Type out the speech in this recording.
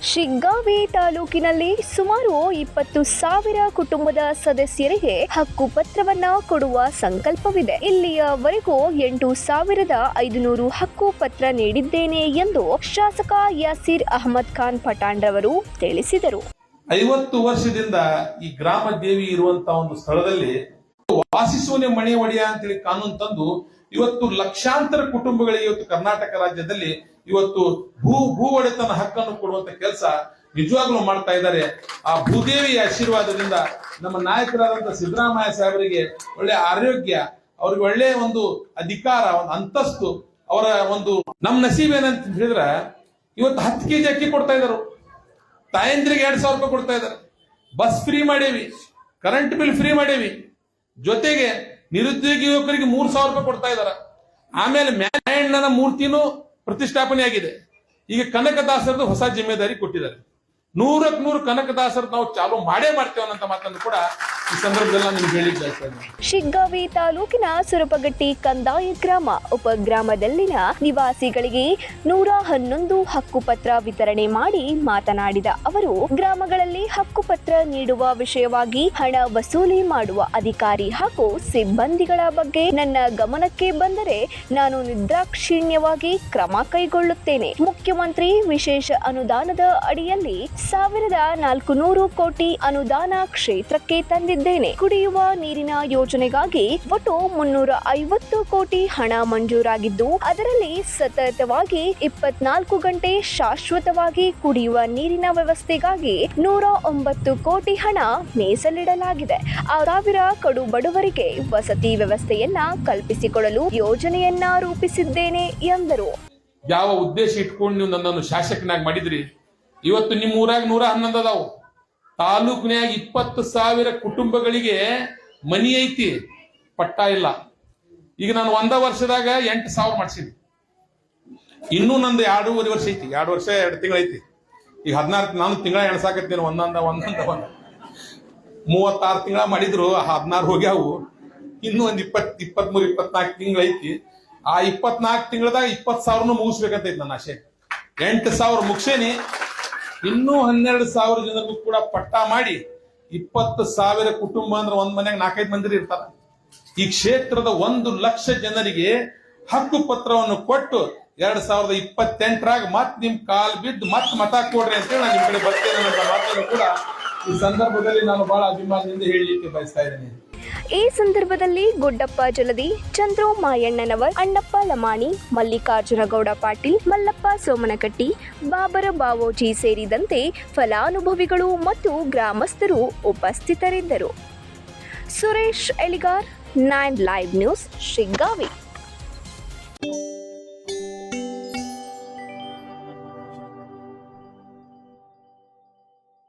ಶಿಗ್ಗಾವಿ ತಾಲೂಕಿನಲ್ಲಿ ಸುಮಾರು 20,000 ಕುಟುಂಬದ ಸದಸ್ಯರಿಗೆ ಹಕ್ಕುಪತ್ರವನ್ನ ಕೊಡುವ ಸಂಕಲ್ಪವಿದೆ. ಇಲ್ಲಿಯವರೆಗೂ 8,500 ಹಕ್ಕುಪತ್ರ ನೀಡಿದ್ದೇನೆ ಎಂದು ಶಾಸಕ ಯಾಸೀರ್ ಅಹಮದ್ ಖಾನ್ ಪಠಾಣ್ ರವರು ತಿಳಿಸಿದರು. 50 ವರ್ಷದಿಂದ ಈ ಗ್ರಾಮ ದೇವಿ ಇರುವಂತಹ ಒಂದು ಸ್ಥಳದಲ್ಲಿ ವಾಸಿಸುವನೆ ಮನೆ ಒಡೆಯ ಅಂತೇಳಿ ಕಾನೂನು ತಂದು ಇವತ್ತು ಲಕ್ಷಾಂತರ ಕುಟುಂಬಗಳಿಗೆ ಇವತ್ತು ಕರ್ನಾಟಕ ರಾಜ್ಯದಲ್ಲಿ ಇವತ್ತು ಭೂ ಒಡೆತನ ಹಕ್ಕನ್ನು ಕೊಡುವಂತ ಕೆಲಸ ನಿಜವಾಗ್ಲೂ ಮಾಡ್ತಾ ಇದ್ದಾರೆ. ಆ ಭೂದೇವಿಯ ಆಶೀರ್ವಾದದಿಂದ ನಮ್ಮ ನಾಯಕರಾದಂತಹ ಸಿದ್ದರಾಮಯ್ಯ ಸಾಹೇಬರಿಗೆ ಒಳ್ಳೆ ಆರೋಗ್ಯ, ಅವ್ರಿಗೆ ಒಳ್ಳೆ ಒಂದು ಅಧಿಕಾರ, ಒಂದು ಅಂತಸ್ತು, ಅವರ ಒಂದು ನಮ್ಮ ನಸೀಬ್ ಏನಂತ ಹೇಳಿದ್ರೆ ಇವತ್ತು 10 kg ಅಕ್ಕಿ ಕೊಡ್ತಾ ಇದ್ದಾರೆ, ತಾಯಂದ್ರಿಗೆ 2,000 ರೂಪಾಯಿ ಕೊಡ್ತಾ ಇದ್ದಾರೆ, ಬಸ್ ಫ್ರೀ ಮಾಡೇವಿ, ಕರೆಂಟ್ ಬಿಲ್ ಫ್ರೀ ಮಾಡೇವಿ, ಜೊತೆಗೆ ನಿರುದ್ಯೋಗಿ ಯುವಕರಿಗೆ 3,000 ರೂಪಾಯಿ ಕೊಡ್ತಾ ಇದ್ದಾರೆ. ಆಮೇಲೆ ಮ್ಯಾಣ್ಣ ಮೂರ್ತಿನೂ ಪ್ರತಿಷ್ಠಾಪನೆ ಆಗಿದೆ. ಈಗ ಕನಕದಾಸರದ್ದು ಹೊಸ ಜಿಮ್ಮೆದಾರಿ ಕೊಟ್ಟಿದ್ದಾರೆ. 100ಕ್ಕೆ 100 ಕನಕದಾಸರ ನಾವು ಚಾಲು ಮಾಡೇ ಮಾಡ್ತೇವೆ ಅನ್ನೋ ಮಾತನ್ನು ಕೂಡ ಈ ಸಂದರ್ಭದಲ್ಲಿ ನಾನು ನಿಮ್ಗೆ ಹೇಳಿಕ್ಕೆ ಬಯಸ್ತೇನೆ. ಶಿಗ್ಗಾವಿ ತಾಲೂಕಿನ ಸುರಪಗಟ್ಟಿ ಕಂದಾಯ ಗ್ರಾಮ ಉಪಗ್ರಾಮದಲ್ಲಿನ ನಿವಾಸಿಗಳಿಗೆ 111 ಹಕ್ಕುಪತ್ರ ವಿತರಣೆ ಮಾಡಿ ಮಾತನಾಡಿದ ಅವರು, ಗ್ರಾಮಗಳಲ್ಲಿ ಹಕ್ಕುಪತ್ರ ನೀಡುವ ವಿಷಯವಾಗಿ ಹಣ ವಸೂಲಿ ಮಾಡುವ ಅಧಿಕಾರಿ ಹಾಗೂ ಸಿಬ್ಬಂದಿಗಳ ಬಗ್ಗೆ ನನ್ನ ಗಮನಕ್ಕೆ ಬಂದರೆ ನಾನು ನಿರ್ದಾಕ್ಷಿಣ್ಯವಾಗಿ ಕ್ರಮ ಕೈಗೊಳ್ಳುತ್ತೇನೆ. ಮುಖ್ಯಮಂತ್ರಿ ವಿಶೇಷ ಅನುದಾನದ ಅಡಿಯಲ್ಲಿ 1,400 ಕೋಟಿ ಅನುದಾನ ಕ್ಷೇತ್ರಕ್ಕೆ ತಂದಿದ್ದೇನೆ. ಕುಡಿಯುವ ನೀರಿನ ಯೋಜನೆಗಾಗಿ ಒಟ್ಟು 350 ಕೋಟಿ ಹಣ ಮಂಜೂರಾಗಿದ್ದು, ಅದರಲ್ಲಿ ಸತತವಾಗಿ 24 ಗಂಟೆ ಶಾಶ್ವತವಾಗಿ ಕುಡಿಯುವ ನೀರಿನ ವ್ಯವಸ್ಥೆಗಾಗಿ 109 ಕೋಟಿ ಹಣ ಮೀಸಲಿಡಲಾಗಿದೆ. 1,000 ಕಡು ಬಡವರಿಗೆ ವಸತಿ ವ್ಯವಸ್ಥೆಯನ್ನ ಕಲ್ಪಿಸಿಕೊಡಲು ಯೋಜನೆಯನ್ನ ರೂಪಿಸಿದ್ದೇನೆ ಎಂದರು. ಯಾವ ಉದ್ದೇಶ ಇಟ್ಕೊಂಡು ನೀವು ನನ್ನನ್ನು ಶಾಸಕನಾಗಿ ಮಾಡಿದ್ರಿ? ಇವತ್ತು ನಿಮ್ಮ ಊರಾಗ 111 ಅದಾವು. ತಾಲೂಕಿನಾಗ 20,000 ಕುಟುಂಬಗಳಿಗೆ ಮನಿ ಐತಿ, ಪಟ್ಟ ಇಲ್ಲ. ಈಗ ನಾನು 1 ವರ್ಷದಾಗ 8,000 ಮಾಡಿಸಿನಿ. ಇನ್ನೂ ನಂದು 2.5 ವರ್ಷ ಐತಿ, 2 ವರ್ಷ 2 ತಿಂಗಳು ಐತಿ. ಈಗ 14 ನಾನು ತಿಂಗಳ ಎಣಸಾಕತ್ತೀನಿ, ಒಂದೊಂದ 36 ತಿಂಗಳ ಮಾಡಿದ್ರು, 16 ಹೋಗ್ಯಾವು. ಇನ್ನೂ ಒಂದು 23-24 ತಿಂಗಳು ಐತಿ. ಆ 24 ತಿಂಗಳದಾಗ 20,000 ಮುಗಿಸ್ಬೇಕಂತೈತಿ ನನ್ನ ಆಸೆ. 8,000 ಮುಗಿಸೇನಿ. ಇನ್ನೂ 12,000 ಜನರಿಗೂ ಕೂಡ ಪಟ್ಟ ಮಾಡಿ 20,000 ಕುಟುಂಬ ಅಂದ್ರೆ ಒಂದ್ ಮನೆಯಾಗ 4-5 ಮಂದಿ ಇರ್ತಾರ. ಈ ಕ್ಷೇತ್ರದ 1 ಲಕ್ಷ ಜನರಿಗೆ ಹಕ್ಕು ಪತ್ರವನ್ನು ಕೊಟ್ಟು 2028ರಾಗ ಮತ್ ನಿಮ್ ಕಾಲ್ ಬಿದ್ದು ಮತ್ ಮತ ಕೊಡ್ರಿ ಅಂತೇಳಿ ನಾನು ನಿಮ್ ಕಡೆ ಬರ್ತೇನೆ ಅನ್ನೋ ಮಾತನ್ನು ಕೂಡ ಈ ಸಂದರ್ಭದಲ್ಲಿ ನಾನು ಬಹಳ ಅಭಿಮಾನದಿಂದ ಹೇಳಲಿಕ್ಕೆ ಬಯಸ್ತಾ ಇದ್ದೇನೆ. ಈ ಸಂದರ್ಭದಲ್ಲಿ ಗುಡ್ಡಪ್ಪ ಜಲದಿ, ಚಂದ್ರು ಮಾಯಣ್ಣನವರ್, ಅಣ್ಣಪ್ಪ ಲಮಾಣಿ, ಮಲ್ಲಿಕಾರ್ಜುನ ಗೌಡ ಪಾಟೀಲ್, ಮಲ್ಲಪ್ಪ ಸೋಮನಕಟ್ಟಿ, ಬಾಬರ ಬಾವೋಜಿ ಸೇರಿದಂತೆ ಫಲಾನುಭವಿಗಳು ಮತ್ತು ಗ್ರಾಮಸ್ಥರು ಉಪಸ್ಥಿತರಿದ್ದರು. Suresh Eligar, 9 live news, Shiggavi.